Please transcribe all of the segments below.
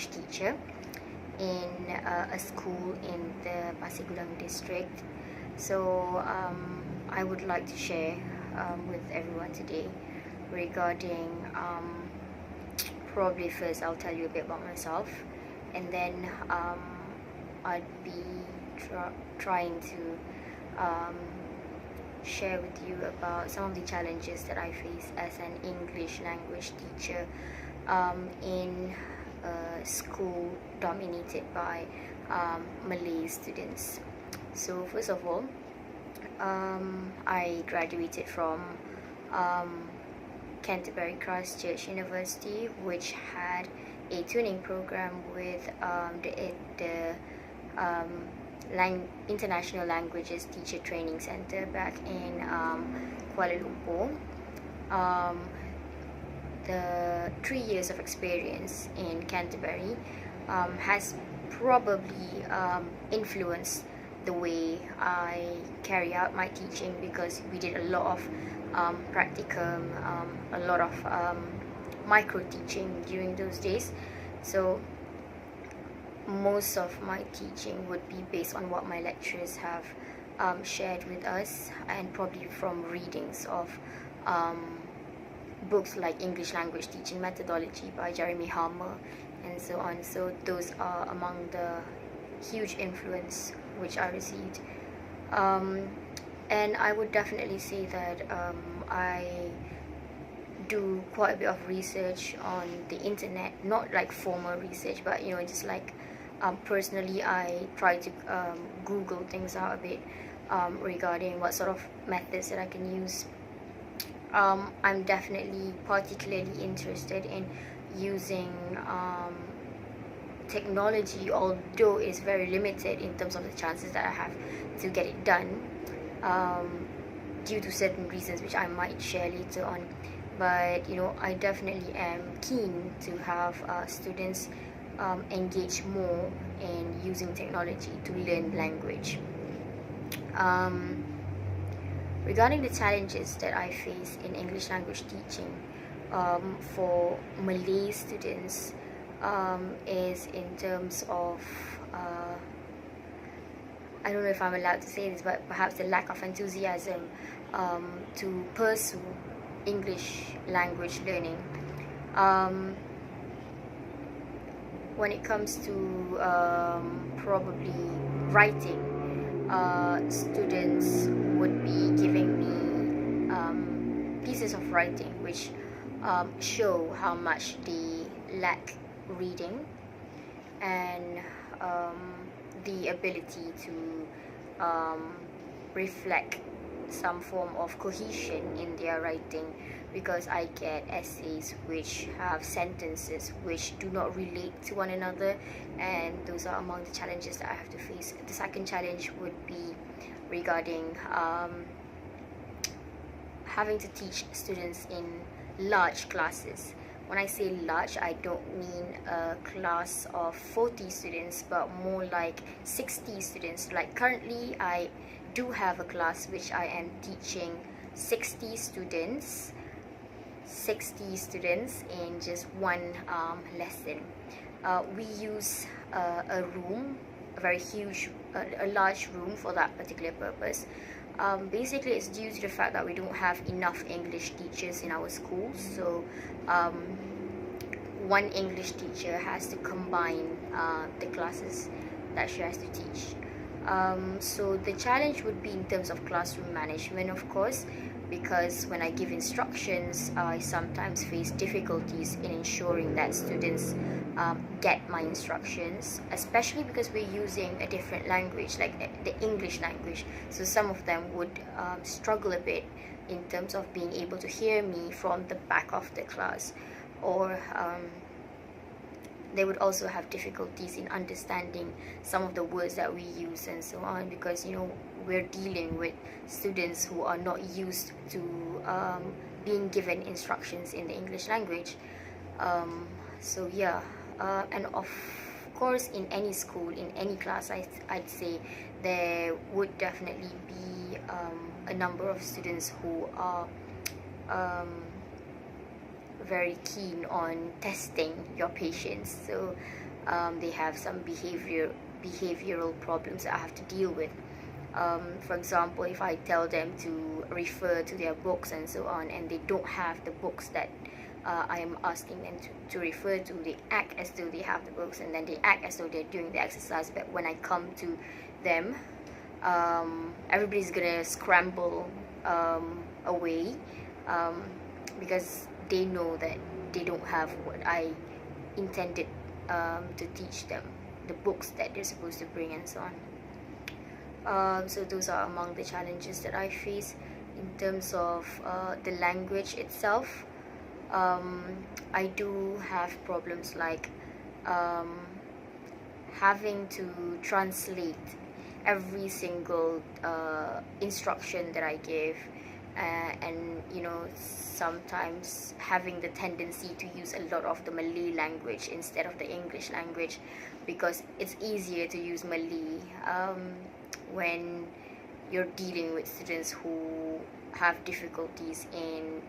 English teacher in a school in the Pasigulang district. So I would like to share with everyone today regarding probably first I'll tell you a bit about myself, and then I'd be trying to share with you about some of the challenges that I face as an English language teacher in a school dominated by Malay students. So first of all, I graduated from Canterbury Christchurch University, which had a tuning program with the International Languages Teacher Training Center back in Kuala Lumpur. The 3 years of experience in Canterbury has probably influenced the way I carry out my teaching, because we did a lot of practicum, a lot of micro teaching during those days. So most of my teaching would be based on what my lecturers have shared with us, and probably from readings of books like English Language Teaching Methodology by Jeremy Harmer and so on. So those are among the huge influence which I received. And I would definitely say that I do quite a bit of research on the internet, not like formal research, but just like personally I try to Google things out a bit regarding what sort of methods that I can use. I'm definitely particularly interested in using technology, although it's very limited in terms of the chances that I have to get it done, due to certain reasons which I might share later on. But I definitely am keen to have students engage more in using technology to learn language. Regarding the challenges that I face in English language teaching for Malay students, is in terms of I don't know if I'm allowed to say this, but perhaps the lack of enthusiasm to pursue English language learning. When it comes to probably writing, students would be giving me pieces of writing which show how much they lack reading and the ability to reflect some form of cohesion in their writing, because I get essays which have sentences which do not relate to one another, and those are among the challenges that I have to face. The second challenge would be regarding having to teach students in large classes. When I say large, I don't mean a class of 40 students, but more like 60 students. Like currently, I do have a class which I am teaching 60 students in just one lesson. We use a room, a very huge, a large room for that particular purpose. Basically, it's due to the fact that we don't have enough English teachers in our schools, so one English teacher has to combine the classes that she has to teach. So the challenge would be in terms of classroom management, of course, because when I give instructions, I sometimes face difficulties in ensuring that students get my instructions, especially because we're using a different language, like the English language. So some of them would struggle a bit in terms of being able to hear me from the back of the class, or they would also have difficulties in understanding some of the words that we use and so on, because we're dealing with students who are not used to being given instructions in the English language. So yeah, and of course in any school, in any class, I'd say there would definitely be a number of students who are very keen on testing your patients. So they have some behavioral problems that I have to deal with. For example, if I tell them to refer to their books and so on, and they don't have the books that I am asking them to refer to, they act as though they have the books, and then they act as though they're doing the exercise. But when I come to them, everybody's gonna scramble away, because they know that they don't have what I intended to teach them, the books that they're supposed to bring and so on. So those are among the challenges that I face. In terms of the language itself, I do have problems like having to translate every single instruction that I give, and sometimes having the tendency to use a lot of the Malay language instead of the English language, because it's easier to use Malay when you're dealing with students who have difficulties in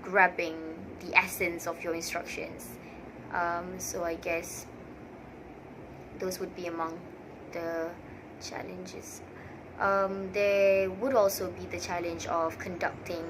grabbing the essence of your instructions. So I guess those would be among the challenges. There would also be the challenge of conducting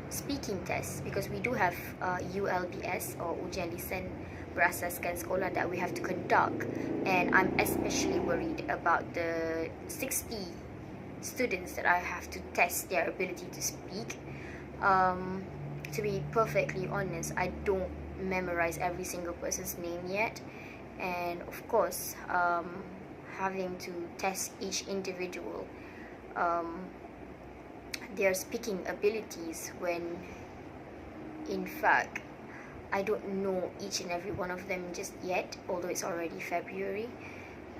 speaking tests, because we do have ULBS, or Ujian Lisan Berasaskan Sekolah, that we have to conduct, and I'm especially worried about the 60 students that I have to test their ability to speak. To be perfectly honest, I don't memorize every single person's name yet, and of course having to test each individual their speaking abilities, when in fact I don't know each and every one of them just yet, although it's already February.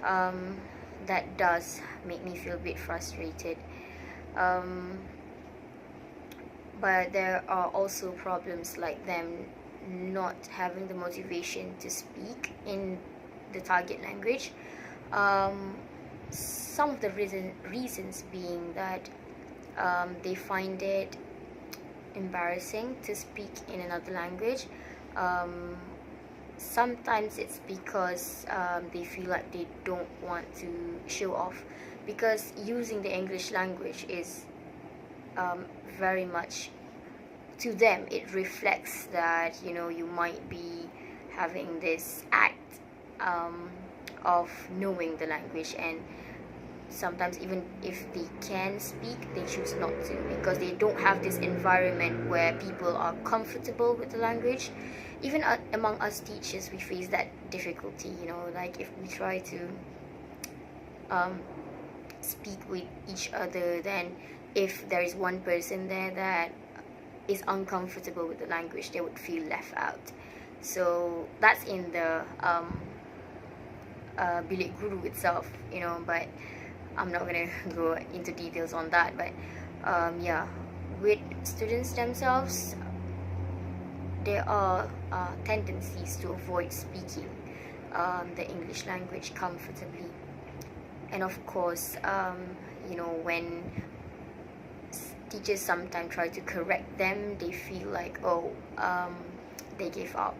That does make me feel a bit frustrated. But there are also problems like them not having the motivation to speak in the target language. Some of the reasons being that they find it embarrassing to speak in another language. Sometimes it's because they feel like they don't want to show off, because using the English language is very much, to them it reflects that you might be having this act of knowing the language, and sometimes even if they can speak, they choose not to, because they don't have this environment where people are comfortable with the language. Even among us teachers, we face that difficulty, like if we try to speak with each other, then if there is one person there that is uncomfortable with the language, they would feel left out. So that's in the bilik guru itself, but I'm not gonna go into details on that. But yeah, with students themselves, there are tendencies to avoid speaking the English language comfortably, and of course when teachers sometimes try to correct them, they feel like they give up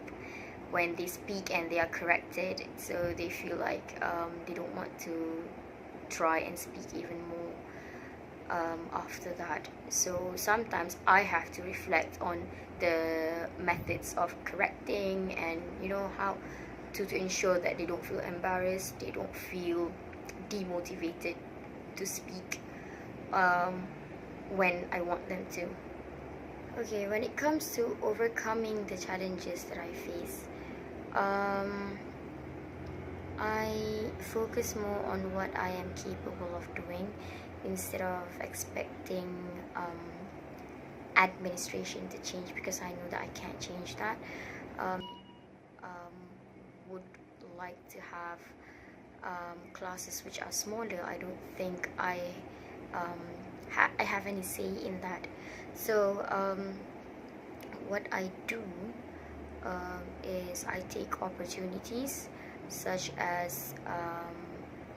when they speak and they are corrected, so they feel like they don't want to try and speak even more after that. So sometimes I have to reflect on the methods of correcting, and how to ensure that they don't feel embarrassed, they don't feel demotivated to speak when I want them to. Okay, when it comes to overcoming the challenges that I face, I focus more on what I am capable of doing instead of expecting administration to change, because I know that I can't change that. Would like to have classes which are smaller. I don't think I have any say in that. So what I do is I take opportunities such as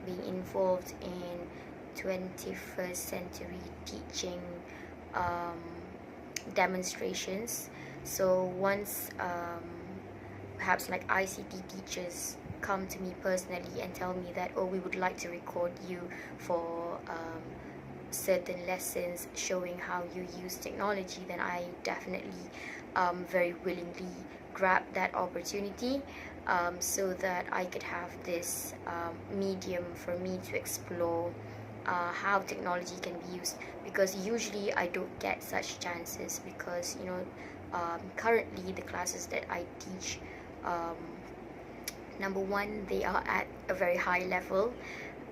being involved in 21st century teaching demonstrations. So once perhaps like ICT teachers come to me personally and tell me that, oh, we would like to record you for certain lessons showing how you use technology, then I definitely very willingly grab that opportunity, so that I could have this medium for me to explore how technology can be used, because usually I don't get such chances, because currently the classes that I teach, number one, they are at a very high level,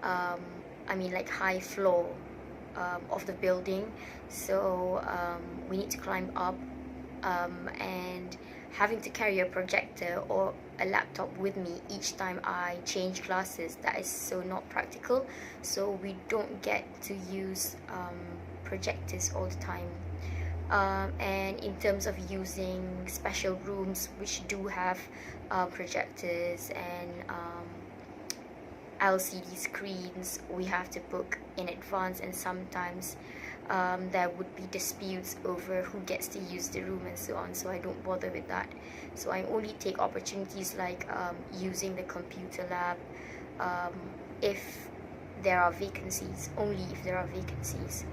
I mean like high floor of the building, so we need to climb up, and having to carry a projector or a laptop with me each time I change classes, that is so not practical. So we don't get to use projectors all the time. And in terms of using special rooms which do have projectors and LCD screens, we have to book in advance, and sometimes there would be disputes over who gets to use the room and so on, so I don't bother with that. So I only take opportunities like using the computer lab if there are vacancies, only if there are vacancies.